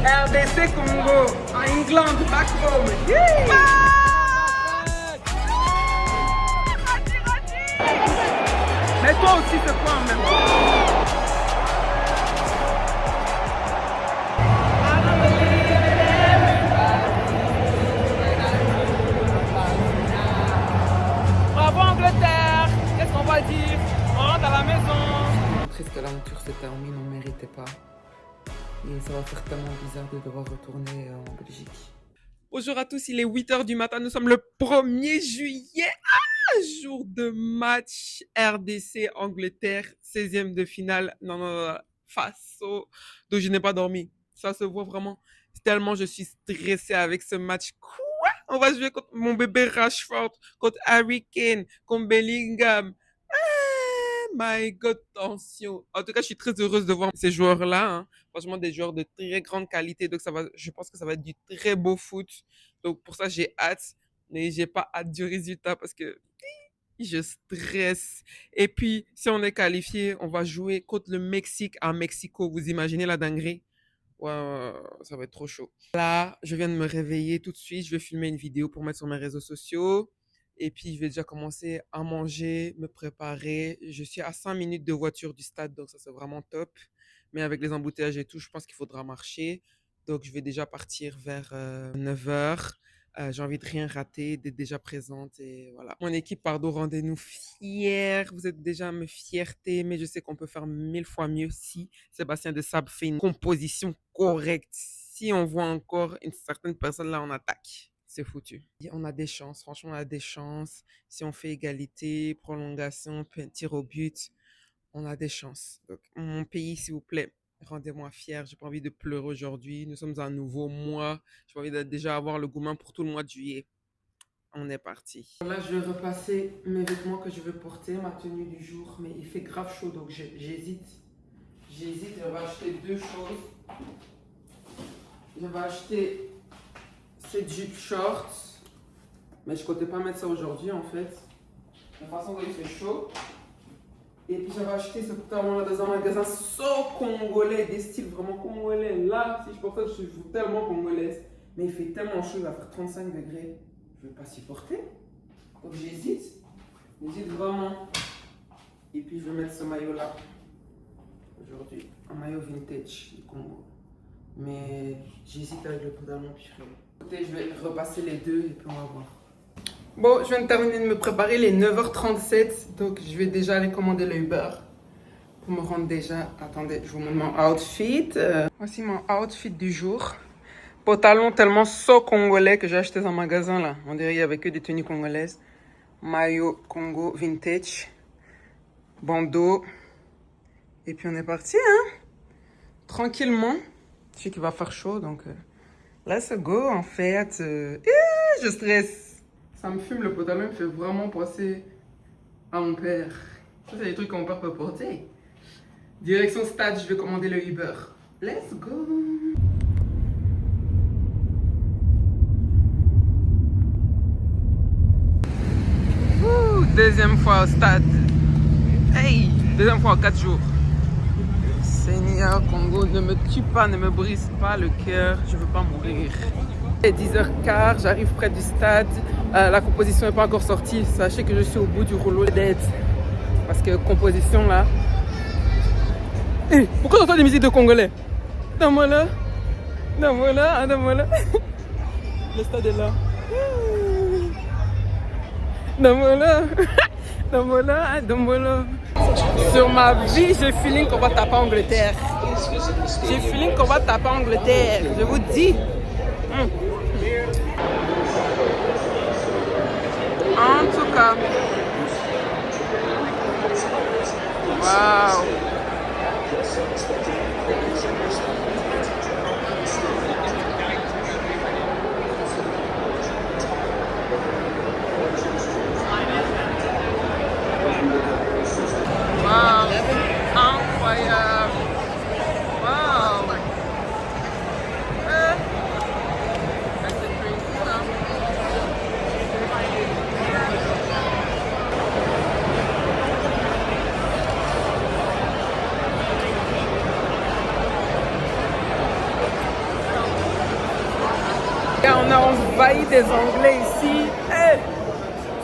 RDC Congo, England, back home. Yeah. Mais toi aussi, c'est quoi en même temps? Bravo Angleterre! Qu'est-ce qu'on va dire? On rentre à la maison. Triste que l'aventure se termine, on ne méritait pas. Et ça va faire tellement bizarre de devoir retourner en Belgique. Bonjour à tous, il est 8h du matin, nous sommes le 1er juillet. Jour de match RDC Angleterre, 16e de finale. Non, face au... Donc je n'ai pas dormi. Ça se voit vraiment. Tellement je suis stressée avec ce match. Quoi? On va jouer contre mon bébé Rashford, contre Harry Kane, contre Bellingham. My God, tension. En tout cas, je suis très heureuse de voir ces joueurs-là. Hein. Franchement, des joueurs de très grande qualité. Donc, je pense que ça va être du très beau foot. Donc, pour ça, j'ai hâte. Mais j'ai pas hâte du résultat parce que je stresse. Et puis, si on est qualifié, on va jouer contre le Mexique à Mexico. Vous imaginez la dinguerie? Ouais, ça va être trop chaud. Là, je viens de me réveiller tout de suite. Je vais filmer une vidéo pour mettre sur mes réseaux sociaux. Et puis, je vais déjà commencer à manger, me préparer. Je suis à 5 minutes de voiture du stade, donc ça, c'est vraiment top. Mais avec les embouteillages et tout, je pense qu'il faudra marcher. Donc, je vais déjà partir vers 9h. J'ai envie de rien rater, d'être déjà présente. Et voilà. Mon équipe, pardon, rendez-nous fiers. Vous êtes déjà mes fiertés, mais je sais qu'on peut faire 1000 fois mieux si Sébastien Desabre fait une composition correcte. Si on voit encore une certaine personne là en attaque, c'est foutu. On a des chances, franchement, on a des chances. Si on fait égalité, prolongation, tir au but, on a des chances. Donc, mon pays, s'il vous plaît, rendez-moi fier. J'ai pas envie de pleurer aujourd'hui. Nous sommes un nouveau mois. J'ai envie de déjà avoir le gourmand pour tout le mois de juillet. On est parti. Là, je vais repasser mes vêtements que je veux porter, ma tenue du jour. Mais il fait grave chaud, donc j'hésite. J'hésite, je vais acheter deux choses. Je vais acheter ces Jeep Shorts. Mais je comptais pas mettre ça aujourd'hui, en fait. De toute façon, il fait chaud. Et puis j'avais acheté ce pantalon-là dans un magasin congolais, des styles vraiment congolais. Là, si je porte ça, je suis tellement congolaise. Mais il fait tellement chaud, il va faire 35 degrés. Je ne vais pas supporter. Donc j'hésite. J'hésite vraiment. Et puis je vais mettre ce maillot-là. Aujourd'hui, un maillot vintage du Congo. Mais j'hésite avec le pantalon purée. Écoutez, je vais repasser les deux et puis on va voir. Bon, je viens de terminer de me préparer les 9h37, donc je vais déjà aller commander le Uber pour me rendre déjà. Attendez, je vous montre mon outfit. Voici mon outfit du jour. Pantalon tellement congolais que j'ai acheté dans un magasin là. On dirait qu'il n'y avait que des tenues congolaises. Maillot Congo vintage. Bandeau. Et puis on est parti, hein. Tranquillement. Je sais qu'il va faire chaud, donc let's go en fait. Je stresse. Ça me fume, le pantalon me fait vraiment penser à mon père. Ça, c'est des trucs que mon père peut porter. Direction stade, je vais commander le Uber. Let's go! Ouh, deuxième fois au stade. Hey! Deuxième fois en 4 jours. Seigneur Congo, ne me tue pas, ne me brise pas le cœur. Je veux pas mourir. Il est 10h15, j'arrive près du stade. La composition n'est pas encore sortie. Sachez que je suis au bout du rouleau d'aide. Parce que composition là. Hey, pourquoi j'entends des musiques de Congolais? Damola, Damola, Damola. Le stade est là. Damola, Damola, Damola. Sur ma vie, j'ai feeling qu'on va taper Angleterre. J'ai feeling qu'on va taper Angleterre. Je vous dis. En tout cas, waouh! Waouh! Incroyable! Waouh! envahi des Anglais ici. Hey,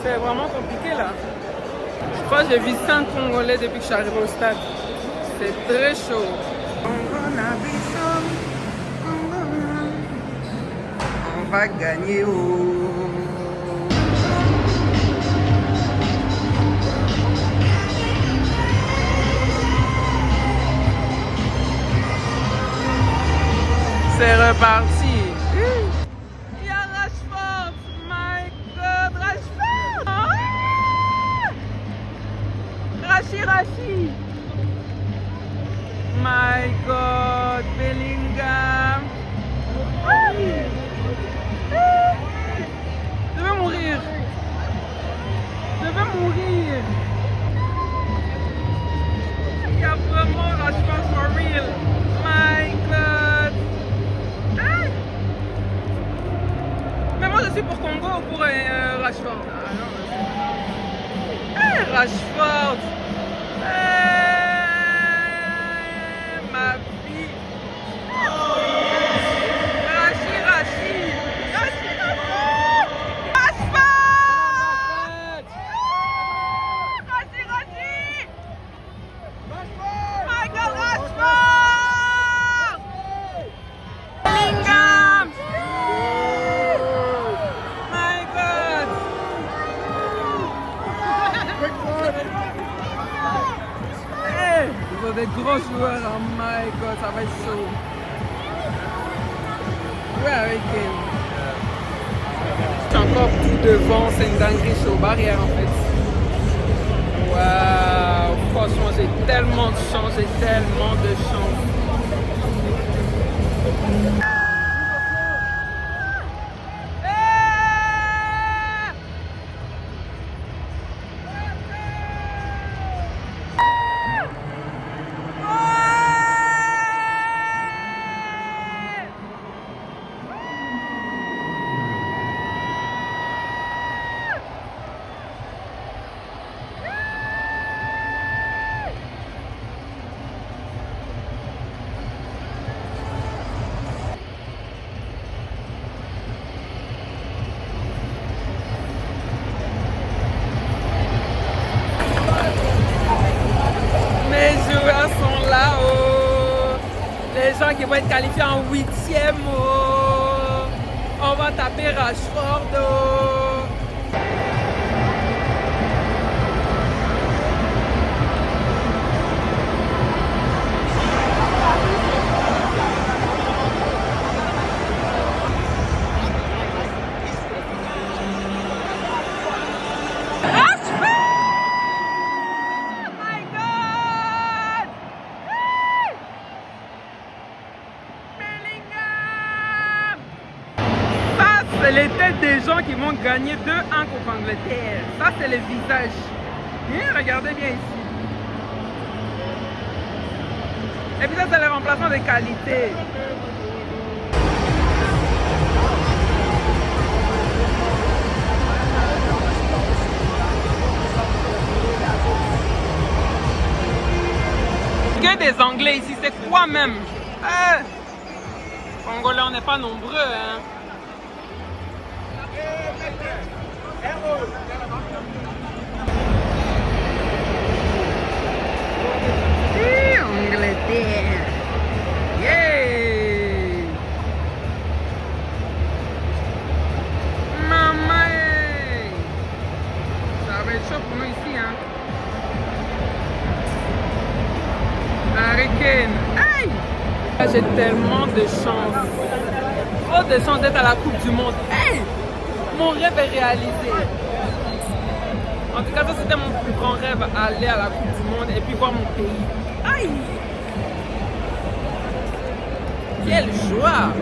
c'est vraiment compliqué là. Je crois que j'ai vu 5 Congolais depuis que je suis arrivée au stade. C'est très chaud. On va gagner. C'est reparti. Il y a Rashford. My God, Rashford. Ah! Rashi. My God, Bellingham. Ah! Je vais mourir. Il y a vraiment Rashford for real. My God. Ah! Mais moi je suis pour Congo ou pour Rashford. Ah non. Hey, Rashford. Ma vie. Rashi. Des gros joueurs, oh my God, ça va être chaud. Ouais, avec elle. Je suis encore tout devant, c'est une dinguerie, je suis aux barrières en fait. Waouh, franchement, j'ai tellement de chance. Les gens qui vont être qualifiés en 8e. On va taper Rashford. C'est les têtes des gens qui vont gagner 2-1 contre Angleterre. Ça, c'est les visages. Et regardez bien ici. Et puis ça, c'est le remplacement de qualité. Que des Anglais ici, c'est quoi même? Congolais, on n'est pas nombreux, hein. Angleterre. Yeah. Maman. Ça va être chaud pour nous ici, hein. Hurricane. Hey! J'ai tellement de chance. Trop de chance d'être à la Coupe du Monde. Hey! Mon rêve est réalisé. En tout cas, ça c'était mon plus grand rêve, aller à la Coupe du Monde et puis voir mon pays. Aïe! Quelle joie!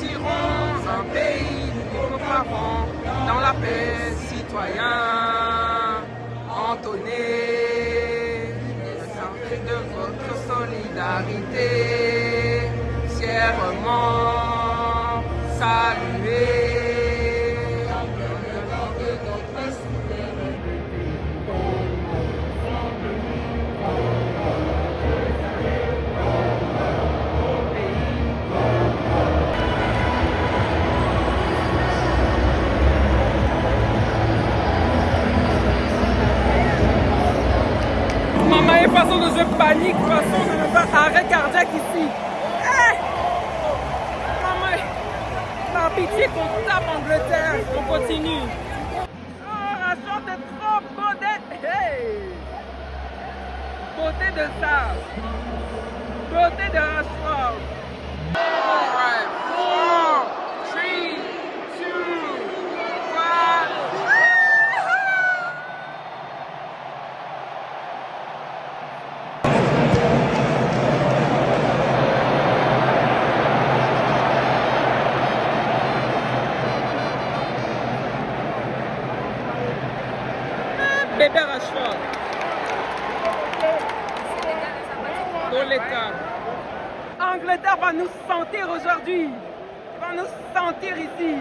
bâtirons un pays où nous croirons dans la paix, citoyens. Entonnez le chant de votre solidarité, fièrement saluez. Maman, une façon de je panique, façon de me faire arrêt cardiaque ici. Hey! Maman, par pitié qu'on tape Angleterre, on continue. Oh, Rashford est trop beauté. Hey! Beauté de ça. Beauté de Rashford. Alright, 4, 3, 2, 1. Bébé Rashford. Pour l'écart. Angleterre va nous sentir aujourd'hui. Va nous sentir ici.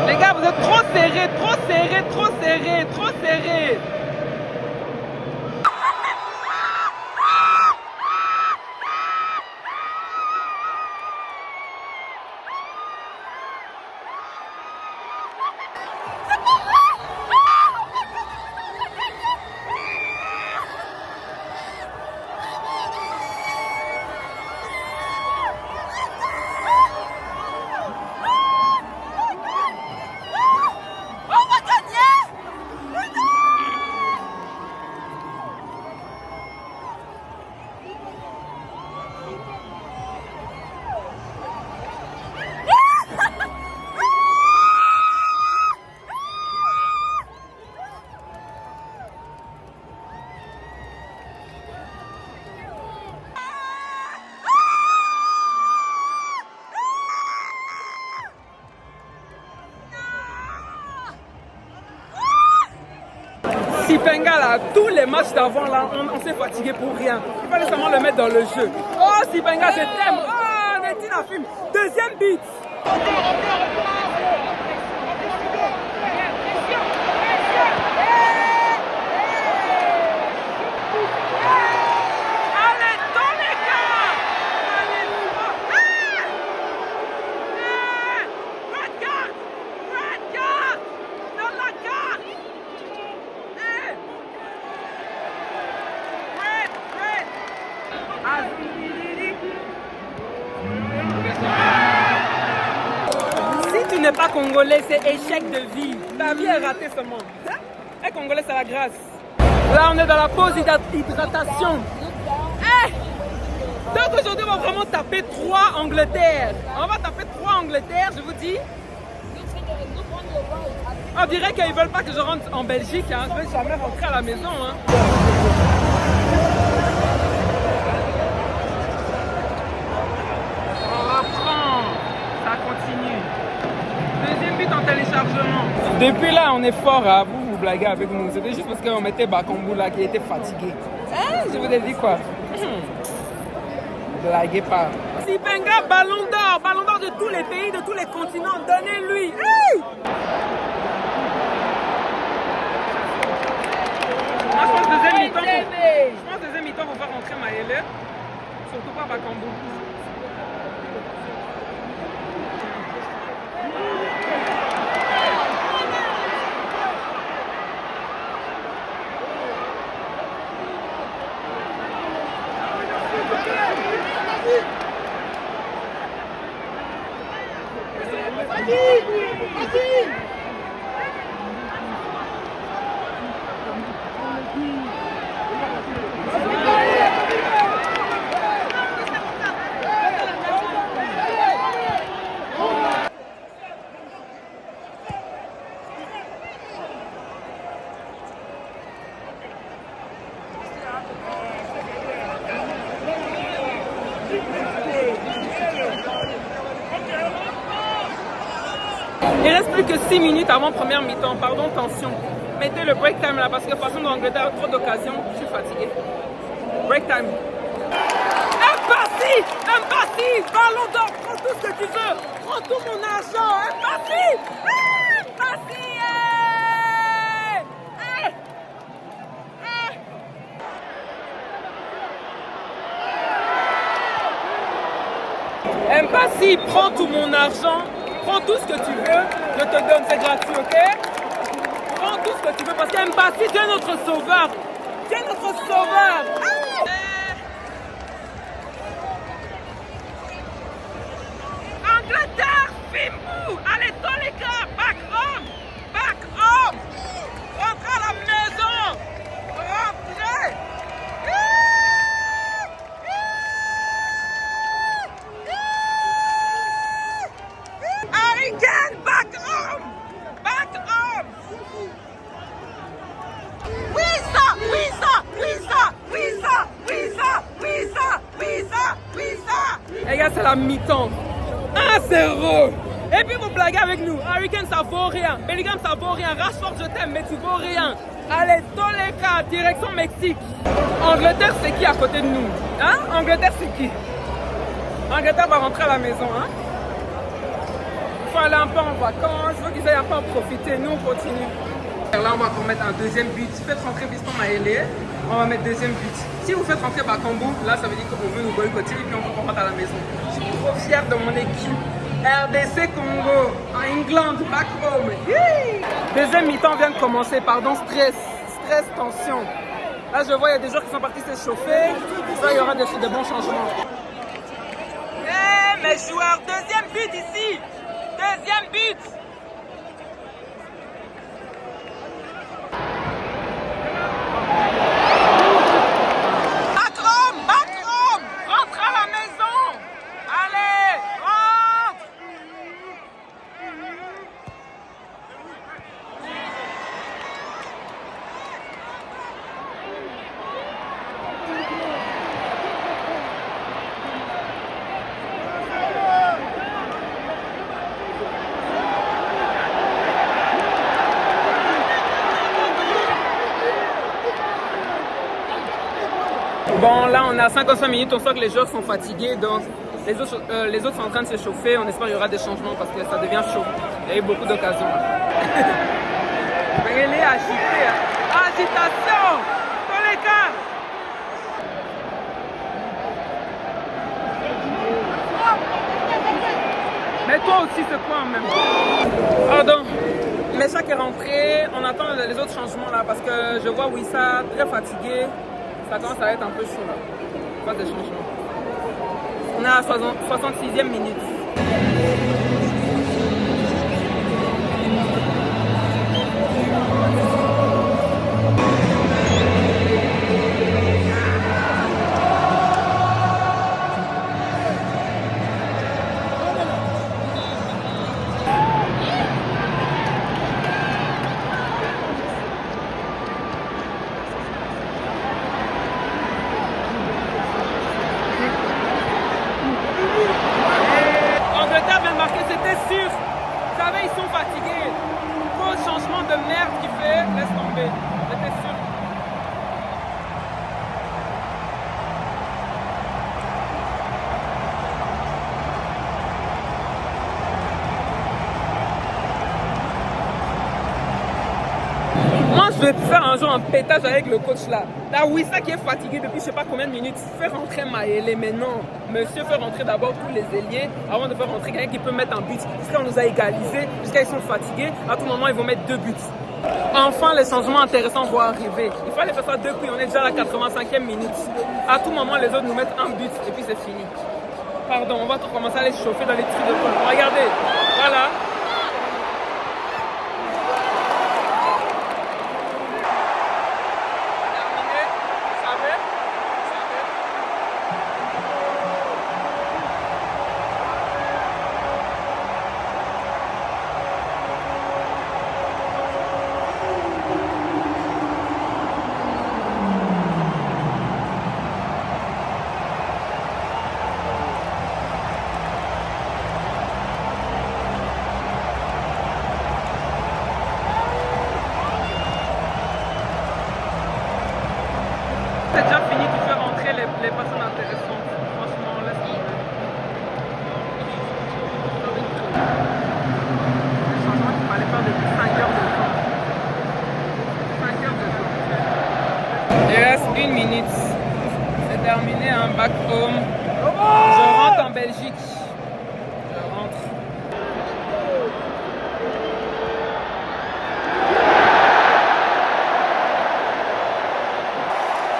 Les gars, vous êtes trop serrés, trop serrés, trop serrés, trop serrés. Sipenga là, tous les matchs d'avant là, on s'est fatigué pour rien. Il fallait seulement le mettre dans le jeu. Oh Sipenga, je t'aime. Oh Netina Film, deuxième but. Allez, dans les gars. Allez, regarde, regarde, dans la carte. Si tu n'es pas congolais, c'est échec de vie. Ta vie est ratée seulement. Un congolais, c'est la grâce. Là, on est dans la pause d'hydratation. Donc aujourd'hui, on va vraiment taper 3 Angleterre. On va taper 3 Angleterre, je vous dis. On dirait qu'ils ne veulent pas que je rentre en Belgique. Hein. Je ne vais jamais rentrer à la maison. Hein. Ça continue. Deuxième but en téléchargement. Depuis là, on est fort à vous blaguer avec nous. C'était juste parce qu'on mettait Bakambu là qui était fatigué. Hein? Je vous ai dit quoi? Blaguez pas. Sipenga, ballon d'or de tous les pays, de tous les continents. Donnez-lui. Hey! Moi, je pense deuxième mi-temps, faut faire rentrer Maëlle. Surtout pas Bakambu. plus que 6 minutes avant première mi-temps. Pardon, tension. Mettez le break time là parce que de toute façon, dans l'Angleterre, trop d'occasions. Je suis fatigué. Break time. Mbappé, ballon d'or, prends tout ce que tu veux. Prends tout mon argent. Mbappé, Mbappé, prends tout mon argent. Prends tout ce que tu veux. Je te donne, c'est gratuit, ok? Prends tout ce que tu veux parce que Mbappé, tu es notre sauveur. Tu es notre sauveur. Angleterre, Fimou, allez dans les gars, back home, rentrez à la maison, rentrez. Harry Kane, back home. Les gars, c'est la mi-temps. 1-0. Et puis vous blaguez avec nous. Harry Kane, ça vaut rien. Bellingham, ça vaut rien. Rashford, je t'aime, mais tu vaux rien. Allez, dans les cas, direction Mexique. Angleterre, c'est qui à côté de nous? Hein? Angleterre, c'est qui? Angleterre va rentrer à la maison, hein? Il faut aller un peu en vacances. Je veux qu'ils aillent un peu en profiter. Nous, on continue. Là, on va mettre un deuxième but. Faites rentrer Fiston Maélé. On va mettre deuxième but. Si vous faites rentrer Bakambu, là, ça veut dire qu'on veut nous boycotter et puis on peut repartir à la maison. Je suis trop fier de mon équipe. RDC Congo, en England, back home. Deuxième mi-temps vient de commencer, pardon, stress, tension. Là, je vois, il y a des joueurs qui sont partis s'échauffer. Ça, il y aura de bons changements. Hey, mes joueurs, deuxième but ici. Deuxième but. Bon, là, on est à 55 minutes, on sent que les joueurs sont fatigués, donc les autres sont en train de s'échauffer. On espère qu'il y aura des changements parce que ça devient chaud. Il y a eu beaucoup d'occasions. Elle est agitée. Agitation dans les cas. Mais toi aussi, c'est quoi en même temps? Pardon. Meshak est rentré. On attend les autres changements là parce que je vois Wissa très fatigué. Ça commence à être un peu chaud là. Pas de changements. On est à la 66e minute. De merde qu'il fait, laisse tomber. J'étais sûr. Moi, je vais faire un jour un pétage avec le coach là. T'as Wissa qui est fatigué depuis je sais pas combien de minutes. Fais rentrer Maélé, mais non. Monsieur fait rentrer d'abord tous les ailiers avant de faire rentrer quelqu'un qui peut mettre un but. Jusqu'à on nous a égalisé, jusqu'à ils sont fatigués. À tout moment, ils vont mettre 2 buts. Enfin, les changements intéressants vont arriver. Il fallait faire ça depuis, on est déjà à la 85e minute. À tout moment, les autres nous mettent un but et puis c'est fini. Pardon, on va tout commencer à les chauffer dans les tirs de poing. Regardez, voilà. les personnes intéressantes. Franchement, laisse tomber. Le changement qu'il fallait faire depuis 5 heures de temps. 5 heures de temps. Il reste 1 minute. C'est terminé, un back home. Je rentre en Belgique. Je rentre.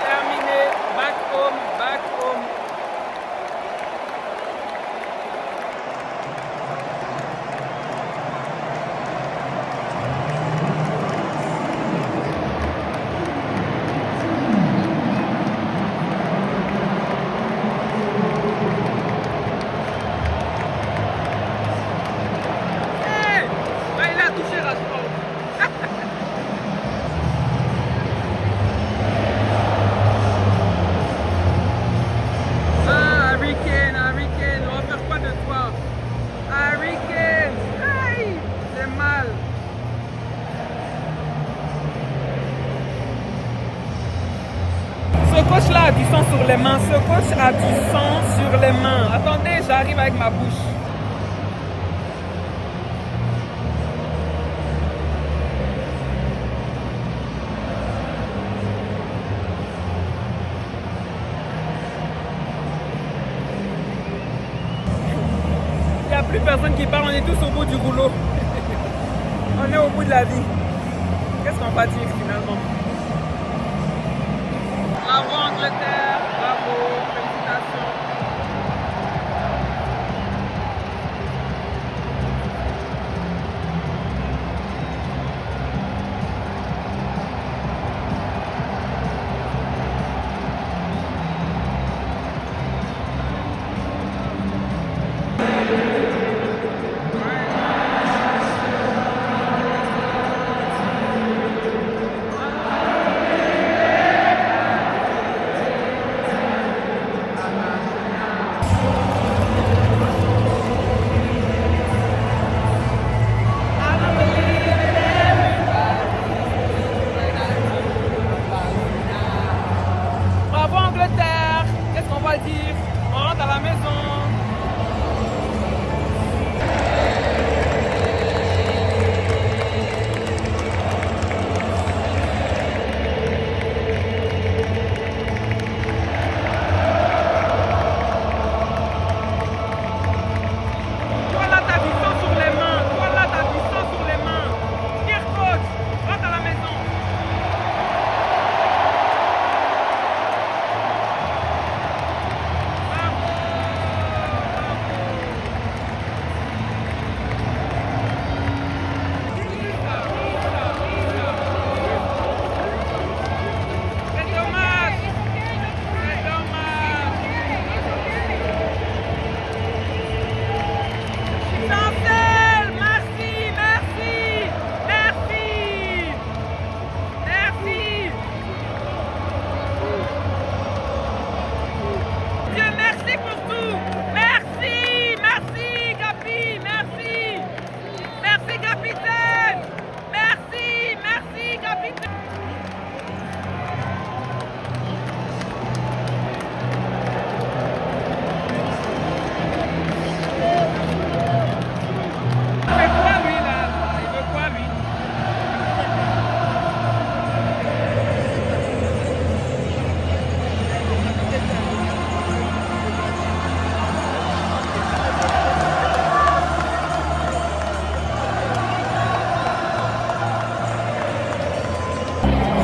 Terminé, back home, back home. Ce coach là a du sang sur les mains. Ce coach a du sang sur les mains. Attendez, j'arrive avec ma bouche. Il n'y a plus personne qui parle, on est tous au bout du rouleau. On est au bout de la vie. Qu'est-ce qu'on va dire finalement? Bravo Angleterre, bravo, félicitations. Qu'est-ce qu'on va dire? On rentre à la maison. Toi là, t'as du sang sur les mains. Toi là, t'as du sang sur les mains. Pierre coach, rentre à la maison.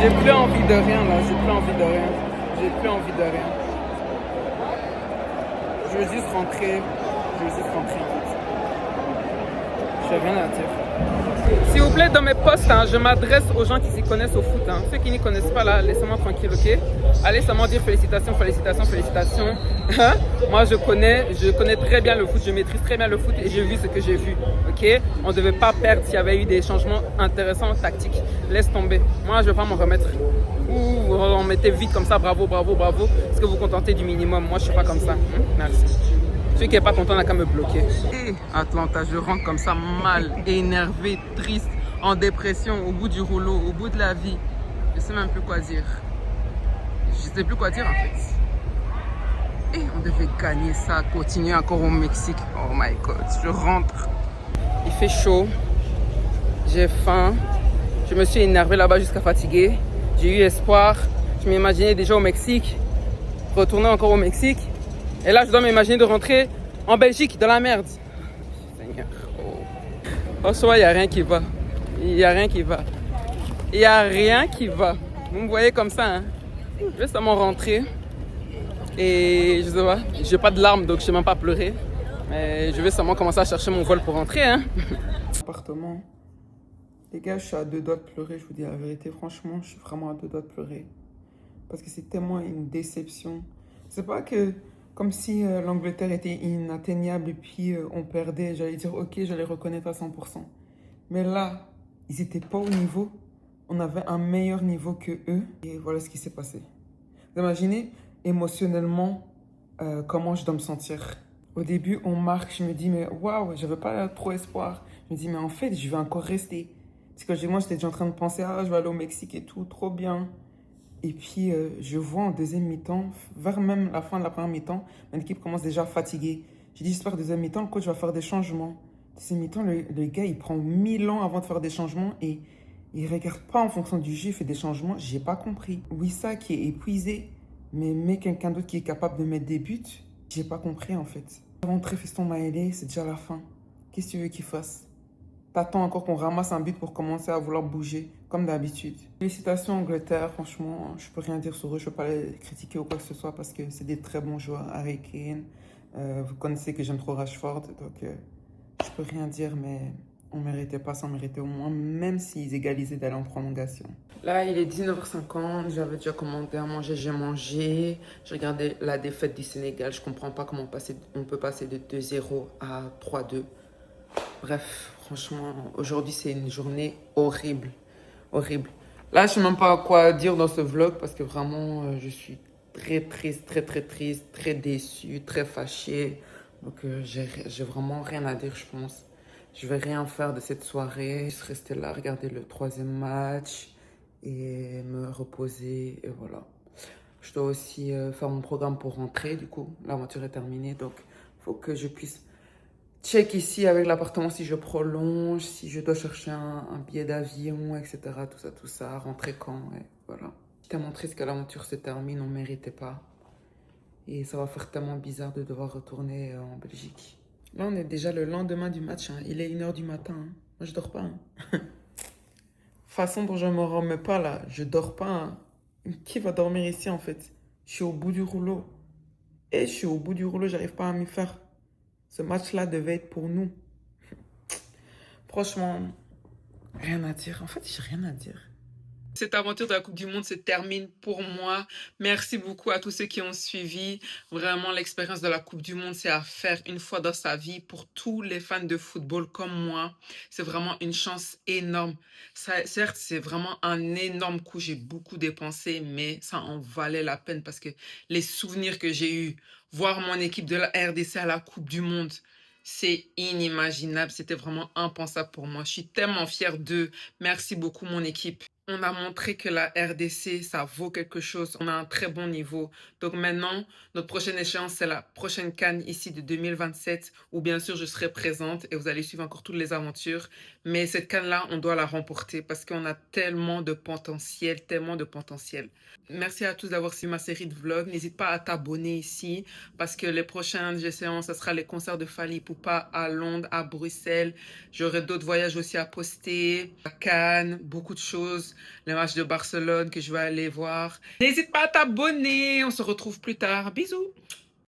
J'ai plus envie de rien là, j'ai plus envie de rien. J'ai plus envie de rien. Je veux juste rentrer. Je veux juste rentrer en fait. J'ai rien à dire. S'il vous plaît, dans mes posts, hein, je m'adresse aux gens qui s'y connaissent au foot. Hein. Ceux qui n'y connaissent pas là, laissez-moi tranquille, ok? Allez seulement dire félicitations, félicitations, félicitations. Hein? Moi, je connais très bien le foot, je maîtrise très bien le foot et j'ai vu ce que j'ai vu, ok? On ne devait pas perdre s'il y avait eu des changements intéressants tactiques. Laisse tomber. Moi, je ne vais pas m'en remettre. Ouh, on mettait vite comme ça, bravo, bravo, bravo. Est-ce que vous vous contentez du minimum? Moi, je ne suis pas comme ça. Hein? Merci. Celui qui n'est pas content n'a qu'à me bloquer. Et Atlanta, je rentre comme ça mal, énervé, triste, en dépression, au bout du rouleau, au bout de la vie. Je ne sais même plus quoi dire. Je ne sais plus quoi dire en fait. Et on devait gagner ça, continuer encore au Mexique. Oh my God, je rentre. Il fait chaud. J'ai faim. Je me suis énervée là-bas jusqu'à fatiguer. J'ai eu espoir. Je m'imaginais déjà au Mexique. Retourner encore au Mexique. Et là, je dois m'imaginer de rentrer en Belgique, dans la merde. Seigneur. Oh. Franchement, il n'y a rien qui va. Il n'y a rien qui va. Il n'y a rien qui va. Vous me voyez comme ça, hein? Je vais seulement rentrer. Et je sais pas, j'ai pas de larmes, donc je sais même pas pleurer. Mais je vais seulement commencer à chercher mon vol pour rentrer, hein. Appartement. Les gars, je suis à deux doigts de pleurer, je vous dis la vérité. Franchement, je suis vraiment à deux doigts de pleurer. Parce que c'est tellement une déception. C'est pas que comme si l'Angleterre était inatteignable et puis on perdait. J'allais dire, ok, j'allais reconnaître à 100%. Mais là, ils n'étaient pas au niveau. On avait un meilleur niveau que eux. Et voilà ce qui s'est passé. Vous imaginez émotionnellement comment je dois me sentir. Au début, on marque, je me dis, mais waouh, j'avais pas trop espoir. Je me dis, mais en fait, je vais encore rester. Parce que moi, j'étais déjà en train de penser, ah, je vais aller au Mexique et tout, trop bien. Et puis, je vois en deuxième mi-temps, vers même la fin de la première mi-temps, mon équipe commence déjà à fatiguer. J'ai dit, j'espère que deuxième mi-temps, le coach va faire des changements. Deuxième mi-temps, le gars, il prend 1000 ans avant de faire des changements et il ne regarde pas en fonction du jeu, il fait des changements. J'ai pas compris. Wissa qui est épuisé, mais quelqu'un d'autre qui est capable de mettre des buts, j'ai pas compris en fait. Rentrer Fiston Maëlé, c'est déjà la fin. Qu'est-ce que tu veux qu'il fasse? T'attends encore qu'on ramasse un but pour commencer à vouloir bouger, comme d'habitude. Félicitations Angleterre, franchement, je peux rien dire sur eux, je peux pas les critiquer ou quoi que ce soit parce que c'est des très bons joueurs. Harry Kane, vous connaissez que j'aime trop Rashford, donc je peux rien dire, mais on méritait pas ça, on méritait au moins, même s'ils égalisaient d'aller en prolongation. Là, il est 19h50, j'avais déjà commandé à manger, j'ai mangé. J'ai regardé la défaite du Sénégal, je comprends pas comment on peut passer de 2-0 à 3-2. Bref, franchement, aujourd'hui, c'est une journée horrible. Horrible. Là, je ne sais même pas quoi dire dans ce vlog parce que vraiment, je suis très triste, très triste, très déçue, très fâchée. Donc, j'ai vraiment rien à dire, je pense. Je vais rien faire de cette soirée. Je vais rester là, regarder le troisième match et me reposer. Et voilà. Je dois aussi faire mon programme pour rentrer. Du coup, l'aventure est terminée. Donc, il faut que je puisse check ici avec l'appartement si je prolonge, si je dois chercher un billet d'avion, etc. Tout ça, rentrer quand, et voilà. Je suis tellement triste que l'aventure se termine, on ne méritait pas. Et ça va faire tellement bizarre de devoir retourner en Belgique. Là, on est déjà le lendemain du match, hein. Il est 1h du matin. Hein. Moi, je dors pas. Hein. Façon dont je me remets pas là, je dors pas. Hein. Qui va dormir ici en fait? Je suis au bout du rouleau. Et je suis au bout du rouleau, j'arrive pas à m'y faire. Ce match-là devait être pour nous. Franchement, rien à dire. En fait, j'ai rien à dire. Cette aventure de la Coupe du Monde se termine pour moi. Merci beaucoup à tous ceux qui ont suivi. Vraiment, l'expérience de la Coupe du Monde, c'est à faire une fois dans sa vie pour tous les fans de football comme moi. C'est vraiment une chance énorme. Ça, certes, c'est vraiment un énorme coup. J'ai beaucoup dépensé, mais ça en valait la peine parce que les souvenirs que j'ai eus, voir mon équipe de la RDC à la Coupe du Monde, c'est inimaginable. C'était vraiment impensable pour moi. Je suis tellement fière d'eux. Merci beaucoup, mon équipe. On a montré que la RDC, ça vaut quelque chose. On a un très bon niveau. Donc maintenant, notre prochaine échéance, c'est la prochaine CAN ici de 2027, où bien sûr, je serai présente et vous allez suivre encore toutes les aventures. Mais cette CAN-là, on doit la remporter parce qu'on a tellement de potentiel, tellement de potentiel. Merci à tous d'avoir suivi ma série de vlogs. N'hésite pas à t'abonner ici parce que les prochaines échéances, ce sera les concerts de Fally Ipupa à Londres, à Bruxelles. J'aurai d'autres voyages aussi à poster, à Cannes, beaucoup de choses. Les matchs de Barcelone que je vais aller voir. N'hésite pas à t'abonner. On se retrouve plus tard. Bisous.